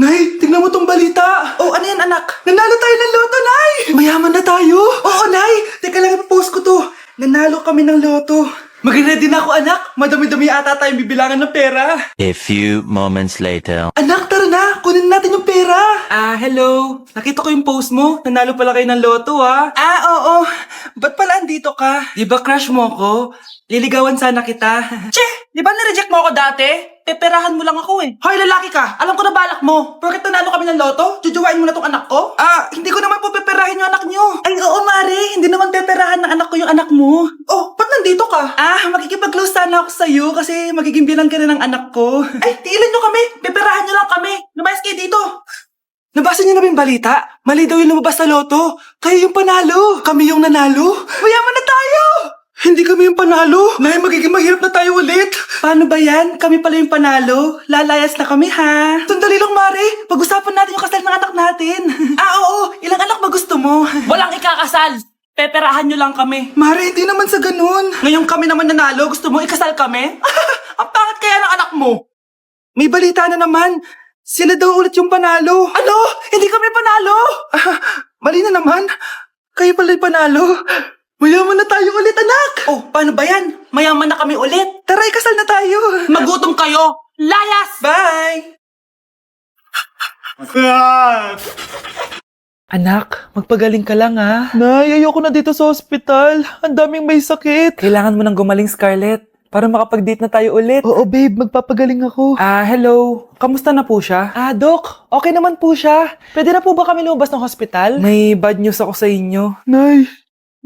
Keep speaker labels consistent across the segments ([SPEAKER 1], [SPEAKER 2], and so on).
[SPEAKER 1] Nay, tingnan mo tong balita. Oh, ano yan, anak? Nanalo tayo ng loto, Nay! Mayaman na tayo. Oo, Nay. Teka lang, ipopost ko to. Nanalo kami ng loto. Mag-ready na ako, anak. Madami-dami ata tayong bibilangan ng pera.
[SPEAKER 2] A few moments later.
[SPEAKER 1] Anak, tara na. Kunin natin yung pera. Hello. Nakita ko yung post mo. Nanalo pala kayo ng loto, ah. Oo. Ba't pala andito ka? Di ba crush mo ko? Liligawan sana kita. Che! Di ba nireject mo ako dati? Peperahan mo lang ako eh. Hoy, lalaki ka! Alam ko na balak mo. Porket nanalo kami ng loto, jujuwain mo na tong anak ko? Hindi ko naman po peperahin yung anak nyo. Ay, oo, Mare. Hindi naman peperahan ng anak ko yung anak mo. Oh, ba't nandito ka? Makikipag-close sana ako sa'yo kasi magiging bilang ka na ng anak ko. Ay, tiilan nyo kami. Peperahan nyo lang kami. Lumayas kayo dito. Nabasa niyo na ba yung balita? Mali daw yung lumabas sa loto. Kayo yung panalo. Kami yung nanalo. Mayaman na tayo! Hindi kami yung panalo. Nay, magiging mahirap na tayo ulit. Paano ba yan? Kami pala yung panalo. Lalayas na kami, ha? Sandali lang, Mare. Pag-usapan natin yung kasal ng anak natin. Oo. Ilang anak ba gusto mo? Walang ikakasal. Peperahan nyo lang kami. Mare, hindi naman sa ganun. Ngayong kami naman nanalo, gusto mo ikasal kami? Ang pangit kaya ng anak mo. May balita na naman. Sila daw ulit yung panalo. Ano? Hindi kami panalo. Mali na naman. Kayo pala yung panalo. Mayaman na tayo ulit, anak! Oh, paano ba yan? Mayaman na kami ulit. Tara, ikasal na tayo. Magutom kayo. Layas! Bye! Anak, magpagaling ka lang, ha? Nay, ayoko na dito sa ospital. Ang daming may sakit. Kailangan mo nang gumaling, Scarlett. Para makapag-date na tayo ulit. Oo, babe. Magpapagaling ako. Hello. Kamusta na po siya? Doc. Okay naman po siya. Pwede na po ba kami lumabas ng hospital? May bad news ako sa inyo. Nay,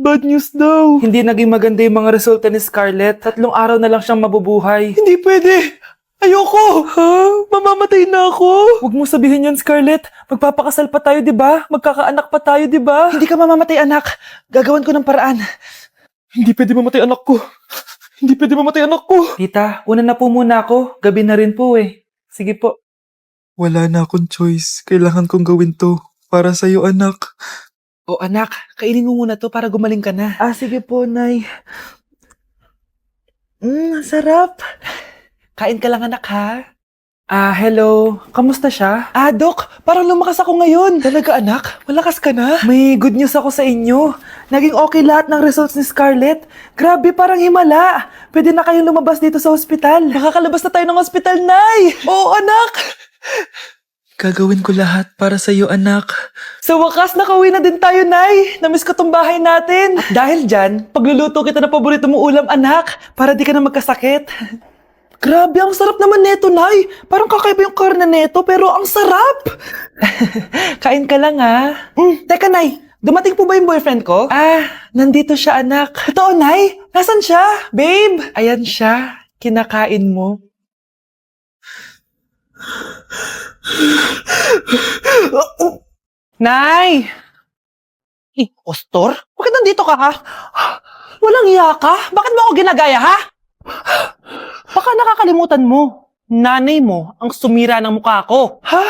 [SPEAKER 1] bad news daw. Hindi naging maganda yung mga resulta ni Scarlett. 3 araw na lang siyang mabubuhay. Hindi pwede. Ayoko. Mamamatay na ako. Huwag mo sabihin yan, Scarlett. Magpapakasal pa tayo, di ba? Magkakaanak pa tayo, di ba? Hindi ka mamamatay, anak. Gagawan ko ng paraan. Hindi pwede mamatay anak ko. Hindi pwede mamatay anak ko. Tita, una na po muna ako. Gabi na rin po eh. Sige po. Wala na akong choice. Kailangan kong gawin to. Para sa'yo, anak. O anak, kainin mo muna to para gumaling ka na. Sige po, Nay. Sarap. Kain ka lang, anak, ha? Hello. Kamusta siya? Dok, parang lumakas ako ngayon. Talaga, anak? Malakas ka na? May good news ako sa inyo. Naging okay lahat ng results ni Scarlett. Grabe, parang himala. Pwede na kayong lumabas dito sa ospital. Makakalabas na tayo ng ospital, Nay. Oo, anak. Gagawin ko lahat para sa iyo, anak. Sa wakas, nakauwi na din tayo, Nay. Namiss ko tong bahay natin. At dahil dyan, pagluluto kita ng paborito mong ulam, anak, para di ka na magkasakit. Grabe, ang sarap naman neto, Nay. Parang kakaiba yung karne neto, pero ang sarap. Kain ka lang, ha? Teka, Nay. Dumating po ba yung boyfriend ko? Nandito siya, anak. Totoo, Nay? Nasaan siya? Babe? Ayan siya. Kinakain mo. Nay! Ostor? Bakit nandito ka, ha? Walang iya ka? Bakit mo ako ginagaya, ha? Baka nakakalimutan mo. Nanay mo ang sumira ng mukha ko. Ha?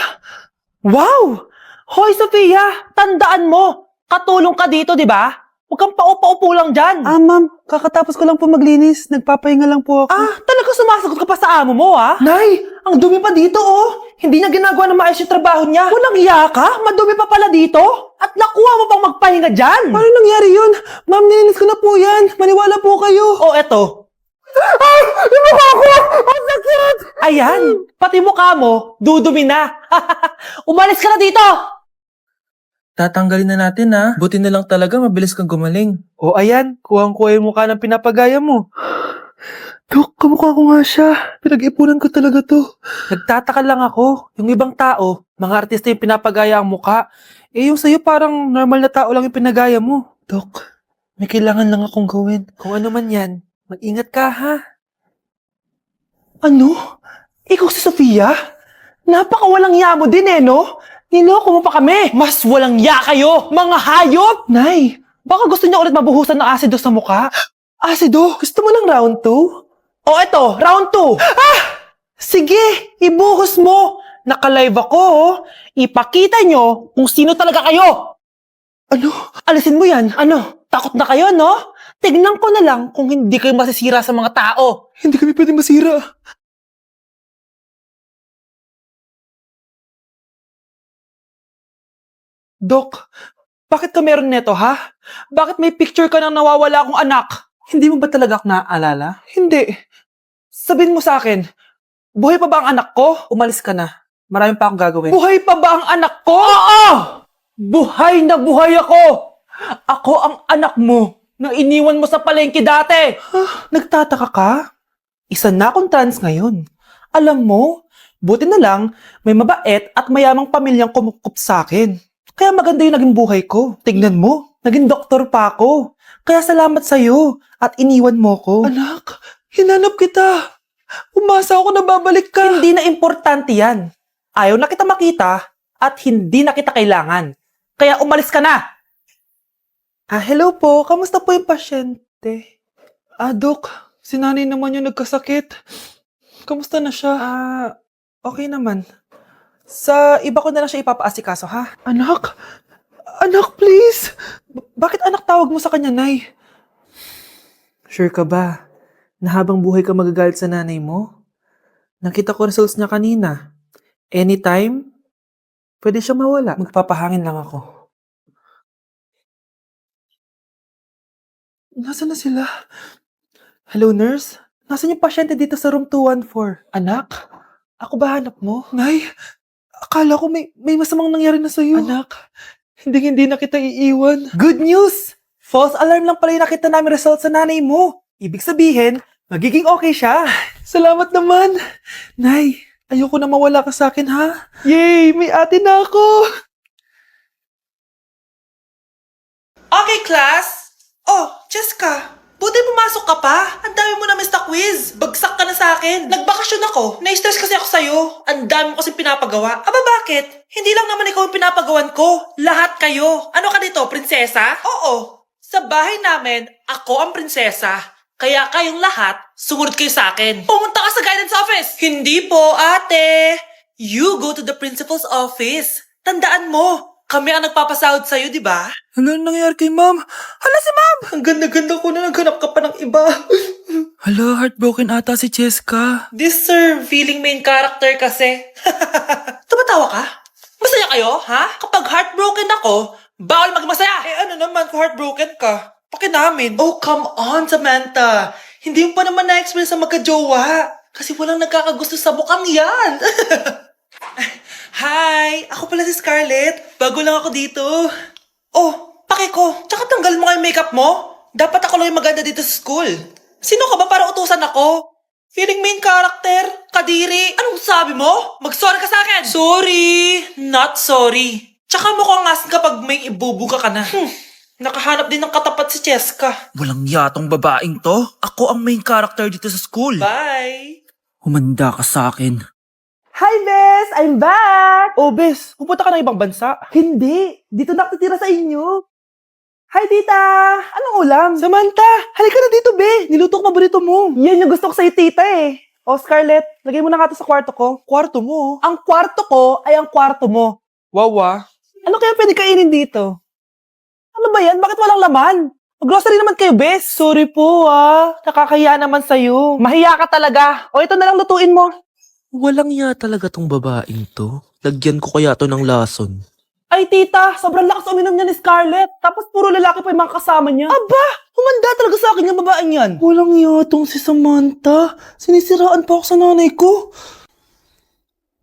[SPEAKER 1] Wow! Hoy, Sofia! Tandaan mo! Katulong ka dito, di ba? Huwag kang paupa-upo lang dyan. Ma'am. Kakatapos ko lang po maglinis. Nagpapahinga lang po ako. Talaga sumasagot ka pa sa amo mo, ha? Nay! Ang dumi pa dito, oh! Hindi niya ginagawa na maayos yung trabaho niya. Walang iya ka? Madumi pa pala dito? At nakuha mo pang magpahinga dyan? Paano nangyari yun? Ma'am, nilinis ko na po yan. Maniwala po kayo. Eto. Yung mukha ko! Ang sakit! Ayan! Pati mukha mo, dudumi na. Umalis ka na dito! Tatanggalin na natin, ha? Buti na lang talaga mabilis kang gumaling. Ayan. Kuhang-kuha yung mukha ng pinapagaya mo. Dok, kamukha ko nga siya. Pinag-ipunan ko talaga to. Nagtataka lang ako. Yung ibang tao, mga artista yung pinapagaya ang mukha. Yung sa'yo parang normal na tao lang yung pinagaya mo. Dok, may kailangan lang akong gawin. Kung ano man yan, mag-ingat ka, ha? Ano? Ikaw si Sofia? Napakawalang ya mo din, no? Niloko mo pa kami! Mas walang ya kayo, mga hayop! Nay, baka gusto niya ulit mabuhusan ng asido sa mukha? Asido? Gusto mo ng round 2? Eto, round 2! Sige, ibuhos mo! Naka-live ako, Ipakita nyo kung sino talaga kayo! Ano? Alisin mo yan? Ano? Takot na kayo, no? Tignan ko na lang kung hindi kayo masisira sa mga tao. Hindi kami pwedeng masira.
[SPEAKER 3] Dok, bakit ka meron neto, ha? Bakit may picture ka ng nawawala akong anak? Hindi mo ba talaga ako naaalala? Hindi. Sabihin mo sa akin, buhay pa ba ang anak ko? Umalis ka na. Marami pa akong gagawin. Buhay pa ba ang anak ko? Oo! Buhay na buhay ako! Ako ang anak mo na iniwan mo sa palengke dati! Nagtataka ka? Isa na akong trans ngayon. Alam mo, buti na lang, may mabait at mayamang pamilyang kumukup sa akin. Kaya maganda yung naging buhay ko. Tignan mo, naging doktor pa ako. Kaya salamat sa'yo at iniwan mo ko. Anak, hinanap kita. Umasa ako na babalik ka. Hindi na importante yan. Ayaw na kita makita at hindi na kita kailangan. Kaya umalis ka na. Hello po. Kamusta po yung pasyente? Dok, si nanay naman yung nagkasakit. Kamusta na siya? Okay naman. Sa iba ko na lang siya ipapaasikaso, ha? Anak? Anak, please! Bakit anak tawag mo sa kanya, Nay? Sure ka ba na habang buhay ka magagalit sa nanay mo? Nakita ko results niya kanina. Anytime, pwede siya mawala. Magpapahangin lang ako. Nasaan na sila? Hello, nurse? Nasaan yung pasyente dito sa room 214? Anak? Ako ba hanap mo? Nay, akala ko may masamang nangyari na sa'yo. Anak, hindi na kita iiwan. Good news! False alarm lang pala yung nakita namin result sa nanay mo. Ibig sabihin, magiging okay siya. Salamat naman. Nay, ayoko na mawala ka sa akin, ha? Yay! May ate na ako! Okay, class. Oh, Jessica. Buti pumasok ka pa. Ang dami mo na miss na quiz. Bagsak ka na sa akin. Nagbakasyon ako. Na-stress kasi ako sa'yo. Ang dami mo kasi pinapagawa. Aba, bakit? Hindi lang naman ikaw ang pinapagawan ko. Lahat kayo. Ano ka dito, prinsesa? Oo. Sa bahay namin, ako ang prinsesa. Kaya kayong lahat, sumunod kayo sa akin. Pumunta ka sa guidance office. Hindi po, ate. You go to the principal's office. Tandaan mo, kami ang nagpapasahod sa'yo, di ba? Ano nangyayari kay ma'am? Hala si ma'am! Ang ganda-ganda ko na naghanap ka pa ng iba. Hala, heartbroken ata si Cheska. This sir, feeling main character kasi. Tumatawa ka? Masaya kayo, ha? Kapag heartbroken ako, bawal magmasaya. Ano naman kung heartbroken ka? Pakinamin. Oh, come on, Samantha. Hindi mo pa naman na-experience sa magka-jowa. Kasi walang nagkakagusto sa bukang yan. Hi! Ako pala si Scarlett. Bago lang ako dito. Oh, pake ko. Tsaka tanggal mo nga yung makeup mo. Dapat ako lang yung maganda dito sa school. Sino ka ba para utusan ako? Feeling main character? Kadiri? Anong sabi mo? Mag-sorry ka sa akin. Sorry. Not sorry. Tsaka mukhang asin kapag may ibubuga ka na. Nakahanap din ng katapat si Cheska.
[SPEAKER 1] Walang yatong babaeng to. Ako ang main character dito sa school.
[SPEAKER 3] Bye!
[SPEAKER 1] Humanda ka sa akin.
[SPEAKER 3] Hi, Bes! I'm back! Oh, Bes, pupunta ka ng ibang bansa? Hindi. Dito nakatitira sa inyo. Hi, tita! Anong ulam? Samantha, halika na dito, Be. Niluto ko paborito mo. Yan yung gusto ko sa'yo, tita eh. Oh, Scarlett, lagay mo na nga to sa kwarto ko. Kwarto mo? Ang kwarto ko ay ang kwarto mo. Wawa. Ano kaya pwede kainin dito? Ano ba yan? Bakit walang laman? Mag-grocery naman kayo, Bes. Sorry po, nakakahiya naman sa'yo. Mahiya ka talaga. O, ito na lang lutuin mo.
[SPEAKER 4] Walang ya talaga tong babaeng to. Lagyan ko kaya to ng lason.
[SPEAKER 3] Ay, tita, sobrang lakas uminom niya ni Scarlett. Tapos puro lalaki pa yung mga kasama niya. Aba, humanda talaga sa akin yung babaeng yan. Walang yatong si Samantha. Sinisiraan pa ako sa nanay ko.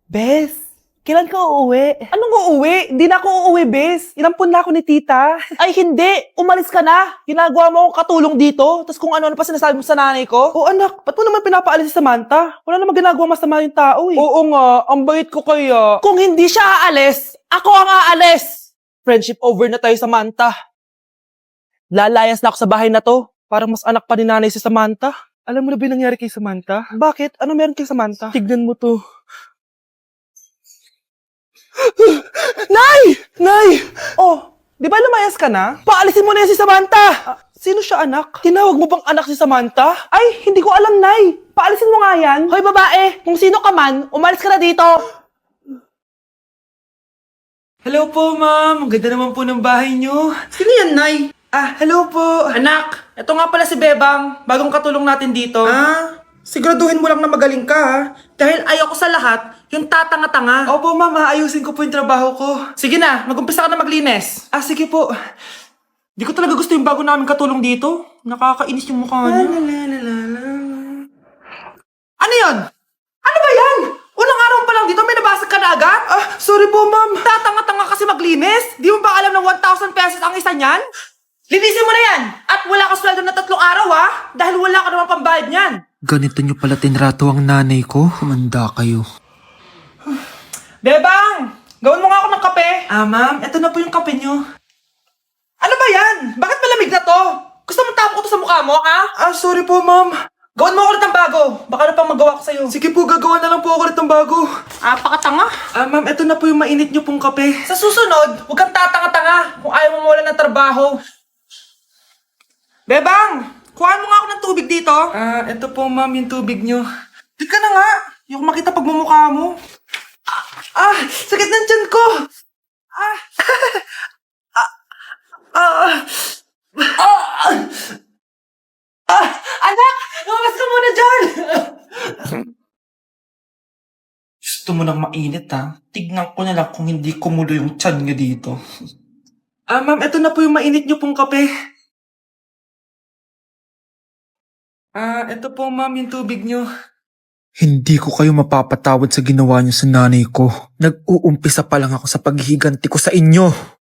[SPEAKER 3] Bes, kailan ka uuwi? Anong uuwi? Hindi na ako uuwi, Bes. Inampun na ako ni tita. Ay, hindi. Umalis ka na. Ginagawa mo akong katulong dito. Tapos kung ano-ano pa sinasabi mo sa nanay ko. O anak, ba't mo naman pinapaalis si Samantha? Wala namang ginagawa masama yung tao eh. Oo nga, ang bait ko kaya. Kung hindi siya aalis, ako ang aalis. Friendship over na tayo, Samantha. Lalayas na ako sa bahay na to. Parang mas anak pa ni nanay si Samantha. Alam mo na ba yung nangyari kay Samantha? Bakit? Ano meron kay Samantha? Tignan mo to. Nay! Nay! Oh, di ba lumayas ka na? Paalisin mo na yan si Samantha! Sino siya, anak? Tinawag mo bang anak si Samantha? Ay, hindi ko alam, Nay. Paalisin mo nga yan. Hoy, babae, kung sino ka man, umalis ka na dito.
[SPEAKER 1] Hello po, ma'am. Ang ganda naman po ng bahay niyo. Sino yan, Nay? Hello po. Anak, ito nga pala si Bebang. Bagong katulong natin dito. Siguraduhin mo lang na magaling ka, ha? Dahil ayoko sa lahat, yung tatanga-tanga. Opo, ma'am. Ayusin ko po yung trabaho ko. Sige na, mag-umpisa ka na maglinis. Sige po. Di ko talaga gusto yung bago namin katulong dito. Nakakainis yung mukha niya. Ano yun? Ano ba yan? Unang araw pa lang dito, may nabasag ka na agad? Sorry po, ma'am. Tatanga-tanga kasi maglinis? Di mo ba alam na 1,000 pesos ang isa niyan? Linisin mo na yan! At wala ka sweldo na 3 araw, ha? Dahil wala ka naman pambayad niyan.
[SPEAKER 3] Ganito nyo pala tinrato ang nanay ko. Kumanda kayo.
[SPEAKER 1] Bebang! Gawin mo nga ako ng kape. Ma'am, eto na po yung kape nyo. Ano ba yan? Bakit malamig na to? Gusto mo tapo ko to sa mukha mo, ha? Sorry po, ma'am. Gawin mo ako ulit ng bago. Baka na pang magawa ko sa'yo. Sige po, gagawa na lang po ako ulit ng bago. Pakatanga. Ma'am, eto na po yung mainit nyo pong kape. Sa susunod, huwag kang tatanga-tanga kung ayaw mo mawala ng trabaho. Bebang! Kuhaan mo nga ako ng tubig dito. Eto po, ma'am, yung tubig nyo. Di ka na nga. Yung makita pagmumukha mo. Sakit ng tiyan ko. Anak! Lumabas ka muna dyan! Gusto mo nang mainit, ha? Tignan ko na lang kung hindi kumulo yung tiyan nyo dito. Ma'am, eto na po yung mainit nyo pong kape. Eto po, ma'am, yung tubig nyo.
[SPEAKER 3] Hindi ko kayo mapapatawad sa ginawa niyo sa nanay ko. Nag-uumpisa pa lang ako sa paghihiganti ko sa inyo.